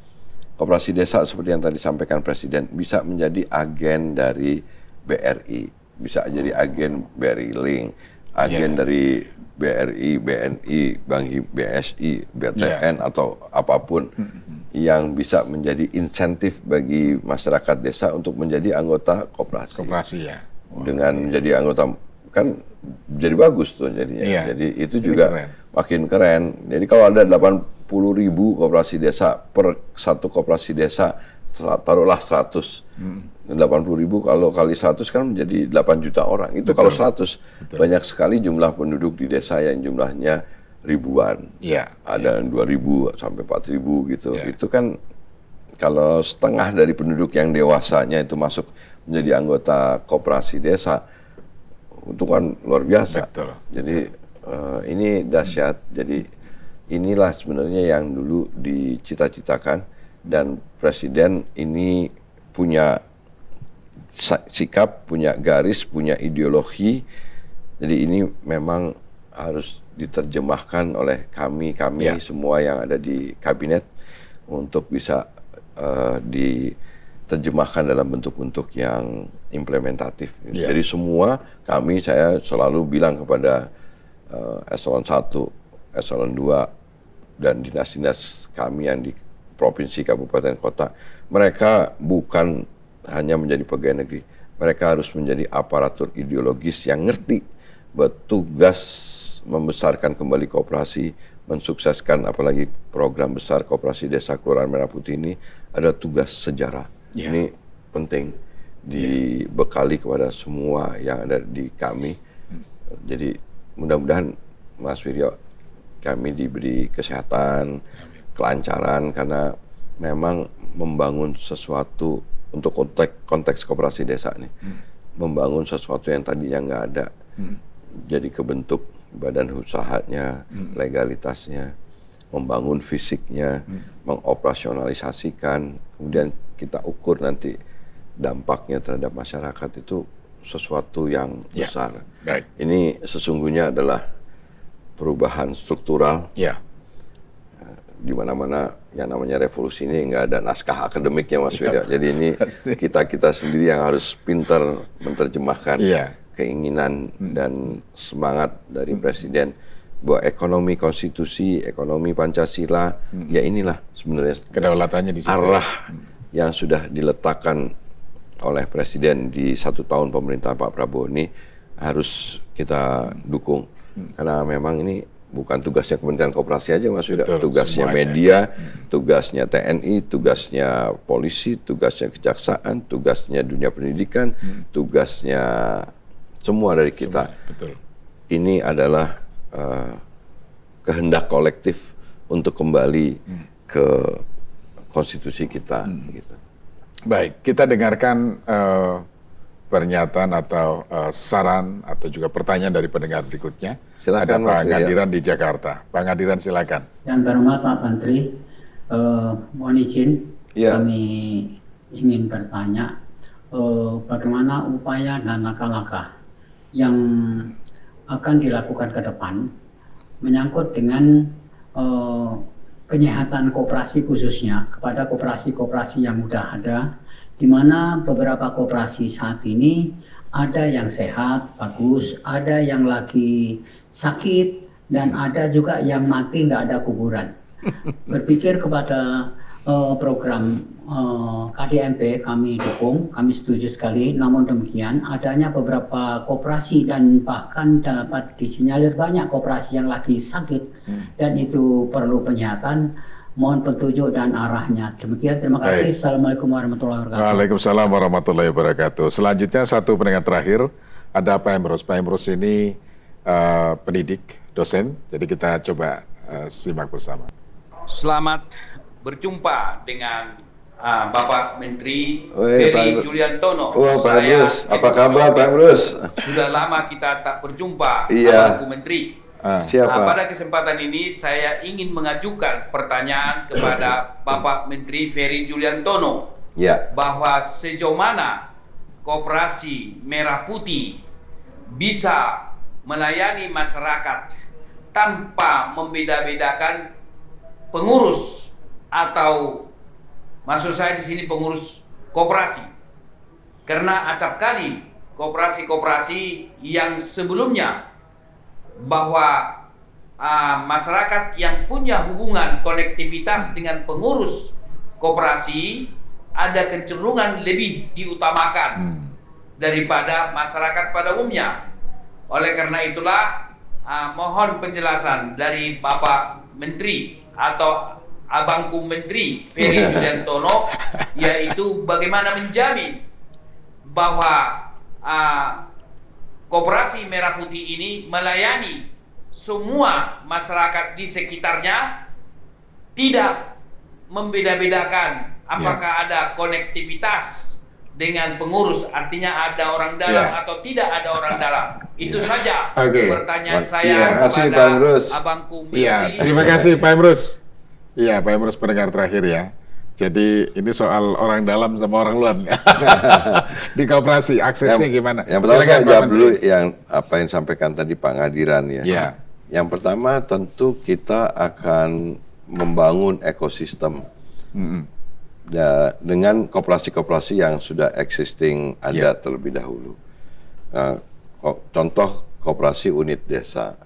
koperasi desa seperti yang tadi sampaikan Presiden bisa menjadi agen dari BRI, bisa jadi agen BRI Link, agen dari BRI, BNI, Bank BSI, BTN atau apapun yang bisa menjadi insentif bagi masyarakat desa untuk menjadi anggota koperasi. Dengan menjadi anggota kan jadi bagus tuh jadinya. Jadi itu juga makin keren. Jadi kalau ada 80.000 koperasi desa per satu koperasi desa, taruhlah 100. 80.000 kalau kali 100 kan menjadi 8 juta orang. Itu kalau 100. Banyak sekali jumlah penduduk di desa yang jumlahnya ribuan. Ada 2.000 sampai 4.000 gitu. Itu kan kalau setengah dari penduduk yang dewasanya itu masuk menjadi anggota koperasi desa, itu kan luar biasa. Jadi ini dahsyat. Jadi inilah sebenarnya yang dulu dicita-citakan, dan Presiden ini punya sikap, punya garis, punya ideologi. Jadi ini memang harus diterjemahkan oleh kami semua yang ada di kabinet untuk bisa diterjemahkan dalam bentuk-bentuk yang implementatif. Jadi semua saya selalu bilang kepada eselon 1, eselon 2 dan dinas-dinas kami yang di provinsi, kabupaten, kota, mereka bukan hanya menjadi pegawai negeri, mereka harus menjadi aparatur ideologis yang ngerti bahwa tugas membesarkan kembali koperasi, mensukseskan apalagi program besar koperasi desa Kelurahan Merah Putih ini ada tugas sejarah. Ini penting dibekali kepada semua yang ada di kami. Jadi mudah-mudahan Mas Wiryo, kami diberi kesehatan, kelancaran, karena memang membangun sesuatu untuk konteks koperasi desa nih, membangun sesuatu yang tadinya nggak ada, jadi kebentuk badan usahanya, legalitasnya, membangun fisiknya, mengoperasionalisasikan, kemudian kita ukur nanti dampaknya terhadap masyarakat, itu sesuatu yang besar. Ini sesungguhnya adalah perubahan struktural. Di mana-mana yang namanya revolusi ini nggak ada naskah akademiknya, Mas Wiryo. Jadi ini kita sendiri yang harus pintar menerjemahkan. keinginan dan semangat dari Presiden bahwa ekonomi konstitusi, ekonomi Pancasila, ya inilah sebenarnya Kedaulatannya di situ. arah yang sudah diletakkan oleh Presiden di 1 tahun pemerintahan Pak Prabowo ini harus kita dukung. Karena memang ini bukan tugasnya Kementerian Koperasi aja, Mas Yuda. Betul, Tugasnya semuanya. media, tugasnya TNI, tugasnya polisi, tugasnya kejaksaan, tugasnya dunia pendidikan, tugasnya semua dari kita. Semua, betul. Ini adalah kehendak kolektif untuk kembali ke konstitusi kita. Gitu. Baik, kita dengarkan pernyataan atau saran atau juga pertanyaan dari pendengar berikutnya. Silakan, Ada Mas Pak Ria. Ngadiran di Jakarta. Pak Ngadiran, silakan. Yang terhormat Pak Menteri, mohon izin Ya. kami ingin bertanya bagaimana upaya dan langkah-langkah yang akan dilakukan ke depan menyangkut dengan penyehatan koperasi khususnya kepada koperasi-koperasi yang sudah ada, di mana beberapa koperasi saat ini ada yang sehat, bagus, ada yang lagi sakit, dan ada juga yang mati nggak ada kuburan. Berpikir kepada program KDMP kami dukung, kami setuju sekali. Namun demikian adanya beberapa koperasi dan bahkan dapat disinyalir banyak koperasi yang lagi sakit dan itu perlu penyehatan. Mohon petunjuk dan arahnya. Demikian, terima kasih. Baik. Assalamualaikum warahmatullahi wabarakatuh. Waalaikumsalam warahmatullahi wabarakatuh. Selanjutnya satu pendengar terakhir, ada Pak Emrus. Pak Emrus ini pendidik, dosen, jadi kita coba simak bersama. Selamat berjumpa dengan Bapak Menteri Woi, Ferry Pak Juliantono. Wah, Pak Saya Emrus, apa Emrus kabar Sofi. Pak Emrus? Sudah lama kita tak berjumpa, Iya. Abangku Menteri. Siapa? Pada kesempatan ini saya ingin mengajukan pertanyaan kepada Bapak Menteri Ferry Juliantono Ya. bahwa sejauh mana Koperasi Merah Putih bisa melayani masyarakat tanpa membeda-bedakan pengurus atau maksud saya di sini pengurus koperasi. Karena acap kali koperasi-koperasi yang sebelumnya bahwa masyarakat yang punya hubungan konektivitas dengan pengurus koperasi ada kecenderungan lebih diutamakan daripada masyarakat pada umumnya. Oleh karena itulah mohon penjelasan dari Bapak Menteri atau Abangku Menteri Ferry Juliantono, yaitu bagaimana menjamin bahwa Koperasi Merah Putih ini melayani semua masyarakat di sekitarnya, tidak membeda-bedakan apakah ada konektivitas dengan pengurus, artinya ada orang dalam atau tidak ada orang dalam. Itu saja pertanyaan saya Terima kasih, Pak kepada Emrus. Abangku Iya, Menteri. terima kasih Pak Emrus. Iya, Pak Emrus pendengar terakhir ya. Jadi ini soal orang dalam sama orang luar di koperasi, aksesnya gimana? Yang pertama Silakan, saya Pak jawab Menteri. dulu yang apa yang sampaikan tadi Pak Ngadiran ya. Ya. Yang pertama tentu kita akan membangun ekosistem dengan koperasi-koperasi yang sudah existing ada terlebih dahulu. Nah, contoh koperasi unit desa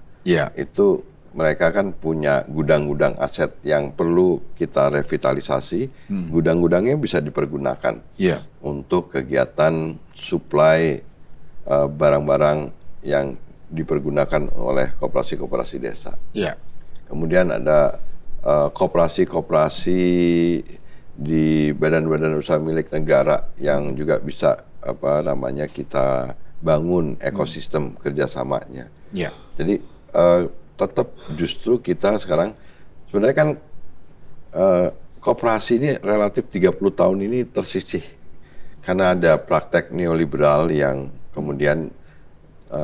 itu mereka kan punya gudang-gudang aset yang perlu kita revitalisasi. Gudang-gudangnya bisa dipergunakan untuk kegiatan suplai barang-barang yang dipergunakan oleh koperasi-koperasi desa. Kemudian ada koperasi-koperasi di badan-badan usaha milik negara yang juga bisa kita bangun ekosistem kerjasamanya. Jadi tetap justru kita sekarang sebenarnya kan koperasi ini relatif 30 tahun ini tersisih karena ada praktek neoliberal yang kemudian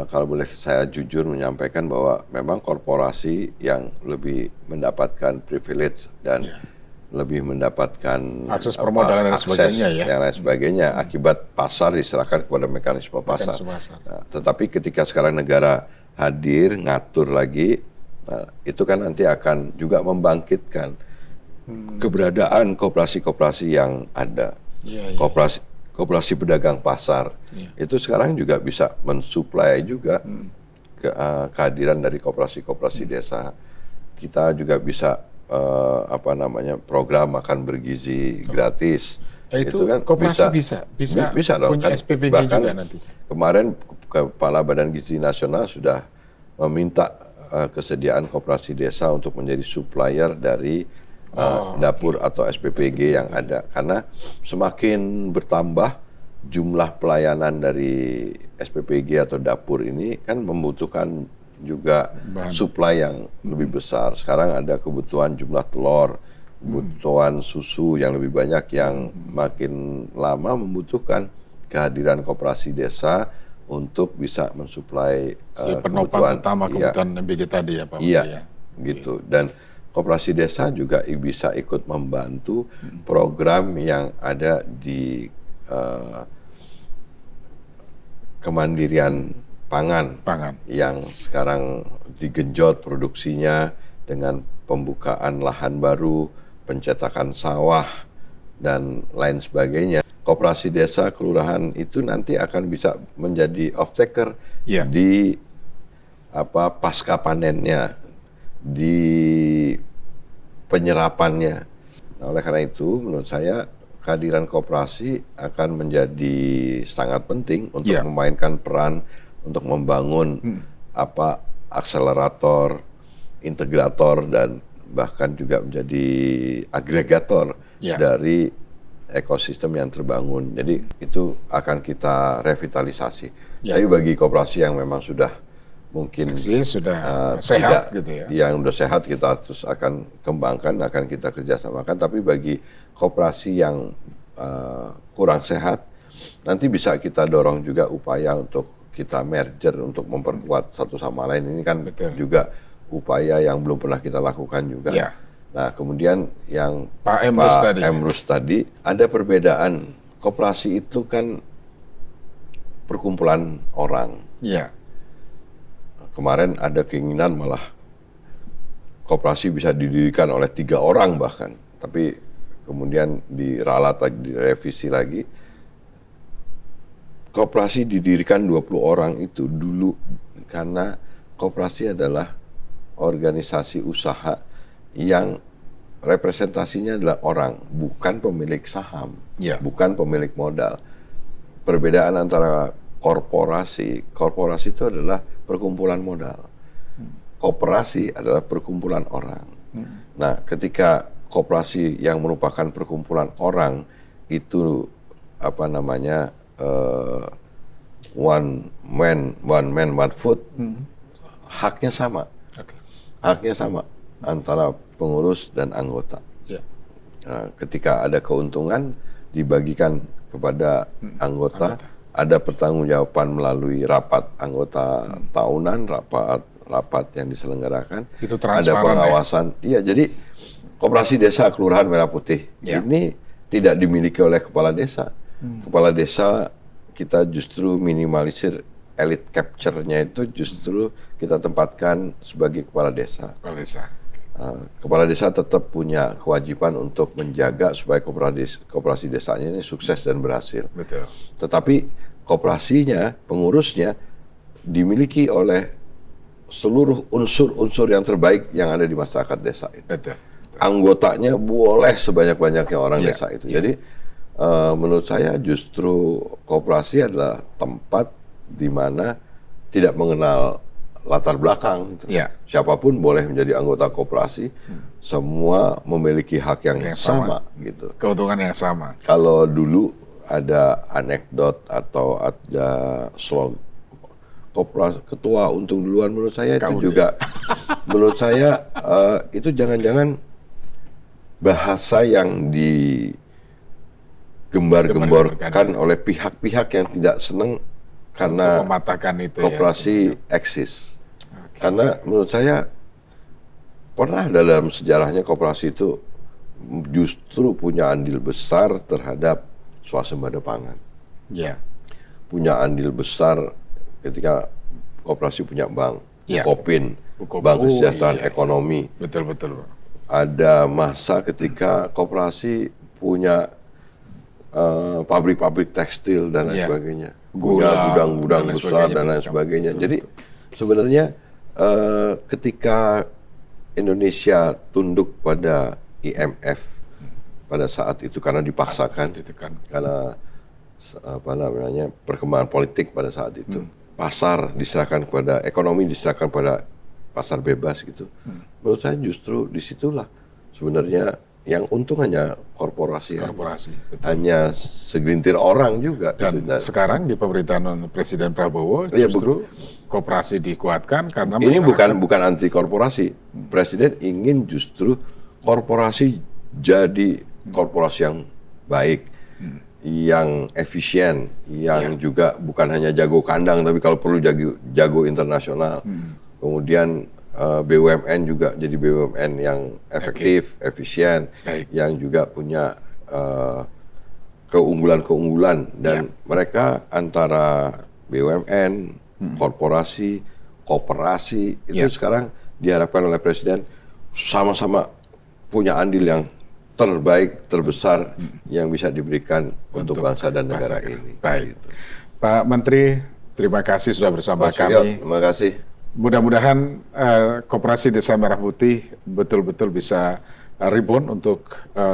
kalau boleh saya jujur menyampaikan bahwa memang korporasi yang lebih mendapatkan privilege dan lebih mendapatkan akses permodalan dan sebagainya yang lain sebagainya akibat pasar diserahkan kepada mekanisme pasar. Nah, tetapi ketika sekarang negara hadir ngatur lagi, itu kan nanti akan juga membangkitkan keberadaan koperasi-koperasi yang ada. koperasi pedagang pasar, itu sekarang juga bisa mensuplai juga kehadiran dari koperasi-koperasi desa. Kita juga bisa program makan bergizi gratis. Itu kan koperasi bisa dong, punya kan? SPPG Bahkan juga nanti. kemarin Kepala Badan Gizi Nasional sudah meminta kesediaan koperasi desa untuk menjadi supplier dari dapur atau SPPG yang ada, karena semakin bertambah jumlah pelayanan dari SPPG atau dapur ini kan membutuhkan juga supply yang lebih besar. Sekarang ada kebutuhan jumlah telur, kebutuhan susu yang lebih banyak, yang makin lama membutuhkan kehadiran koperasi desa untuk bisa mensuplai penopang utama kebutuhan MBG tadi ya Pak. Iya, gitu. Dan koperasi desa juga bisa ikut membantu program yang ada di kemandirian pangan yang sekarang digenjot produksinya dengan pembukaan lahan baru, pencetakan sawah, dan lain sebagainya. Koperasi desa kelurahan itu nanti akan bisa menjadi off-taker di pasca panennya, di penyerapannya. Nah, oleh karena itu, menurut saya kehadiran koperasi akan menjadi sangat penting untuk memainkan peran untuk membangun akselerator, integrator, dan bahkan juga menjadi agregator dari ekosistem yang terbangun. Jadi itu akan kita revitalisasi. Tapi bagi koperasi yang memang sudah mungkin sehat gitu ya, yang udah sehat, kita terus akan kembangkan, akan kita kerjasamakan. Tapi bagi koperasi yang kurang sehat, nanti bisa kita dorong juga upaya untuk kita merger, untuk memperkuat satu sama lain. Ini kan juga upaya yang belum pernah kita lakukan juga. Nah, kemudian yang Pak Emrus tadi, ada perbedaan. Koperasi itu kan perkumpulan orang. Kemarin ada keinginan malah koperasi bisa didirikan oleh 3 orang bahkan, tapi kemudian diralat lagi, direvisi lagi. Koperasi didirikan 20 orang itu dulu karena koperasi adalah organisasi usaha yang representasinya adalah orang, bukan pemilik saham, bukan pemilik modal. Perbedaan antara korporasi itu adalah perkumpulan modal. Koperasi adalah perkumpulan orang. Nah, ketika koperasi yang merupakan perkumpulan orang itu one man one food, haknya sama. Haknya sama antara pengurus dan anggota. Nah, ketika ada keuntungan dibagikan kepada anggota, ada pertanggungjawaban melalui rapat anggota tahunan, rapat yang diselenggarakan, itu ada pengawasan. Jadi koperasi desa Kelurahan Merah Putih ini tidak dimiliki oleh kepala desa. Kepala desa kita justru minimalisir, elite capture-nya itu justru kita tempatkan sebagai kepala desa. Kepala desa tetap punya kewajiban untuk menjaga supaya koperasi desanya ini sukses dan berhasil. Tetapi koperasinya, pengurusnya dimiliki oleh seluruh unsur-unsur yang terbaik yang ada di masyarakat desa itu. Anggotanya boleh sebanyak-banyaknya orang desa itu. Jadi menurut saya justru koperasi adalah tempat di mana tidak mengenal latar belakang. Siapapun boleh menjadi anggota koperasi. Semua memiliki hak yang sama gitu. Keuntungan yang sama. Kalau dulu ada anekdot atau ada slogan ketua untung duluan, menurut saya itu juga menurut saya itu jangan-jangan bahasa yang digembar-gemborkan oleh pihak-pihak yang tidak senang karena koperasi eksis. Karena menurut saya pernah dalam sejarahnya koperasi itu justru punya andil besar terhadap swasembada pangan. Punya andil besar ketika koperasi punya bank, Bukopin, Bank Kesejahteraan Ekonomi. Betul. Ada masa ketika koperasi punya pabrik-pabrik tekstil dan lain Iya. sebagainya, Gula, punya gudang-gudang dan lain besar sebagainya. dan lain sebagainya. Jadi sebenarnya ketika Indonesia tunduk pada IMF pada saat itu karena dipaksakan, Ditekan. karena perkembangan politik pada saat itu, pasar diserahkan kepada ekonomi, diserahkan pada pasar bebas gitu. Menurut saya justru disitulah sebenarnya yang untung hanya korporasi, Korporasi, betul. hanya segelintir orang juga. Dan gitu. sekarang di pemerintahan Presiden Prabowo Iya, justru koperasi dikuatkan karena Ini masyarakat- bukan anti korporasi. Presiden ingin justru korporasi jadi korporasi yang baik, yang efisien, yang juga bukan hanya jago kandang, tapi kalau perlu jago internasional. Kemudian BUMN juga jadi BUMN yang efektif, efisien, Baik. yang juga punya keunggulan-keunggulan, dan mereka antara BUMN, korporasi, koperasi itu sekarang diharapkan oleh Presiden sama-sama punya andil yang terbaik, terbesar yang bisa diberikan untuk bangsa dan negara bangsa. ini. Baik. Gitu. Pak Menteri, terima kasih sudah bersama Mas Suryo, kami. terima kasih. Mudah-mudahan Koperasi Desa Merah Putih betul-betul bisa rebound untuk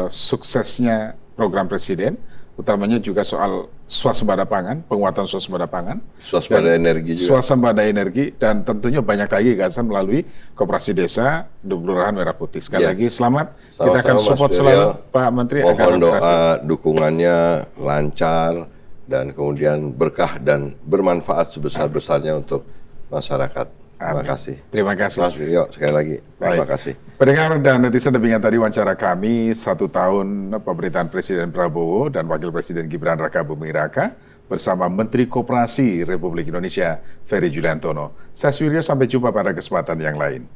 suksesnya program Presiden, utamanya juga soal swasembada pangan, penguatan swasembada pangan, Swasembada dan energi juga. swasembada energi, dan tentunya banyak lagi gagasan melalui Koperasi Desa di Kelurahan Merah Putih. Sekali Ya. lagi selamat, kita Sama-sama, akan Mas support Suryo. selalu Pak Menteri agar Mohon berhasil. doa, dukungannya lancar, dan kemudian berkah dan bermanfaat sebesar-besarnya untuk masyarakat. Terima Amin. kasih. Terima kasih. Mas Suryo, sekali lagi. Terima Baik. kasih. Pendengar dan netizen, demikian tadi wawancara kami 1 tahun pemerintahan Presiden Prabowo dan Wakil Presiden Gibran Raka Buming Raka bersama Menteri Koperasi Republik Indonesia Ferry Juliantono. Saya Suryo, sampai jumpa pada kesempatan yang lain.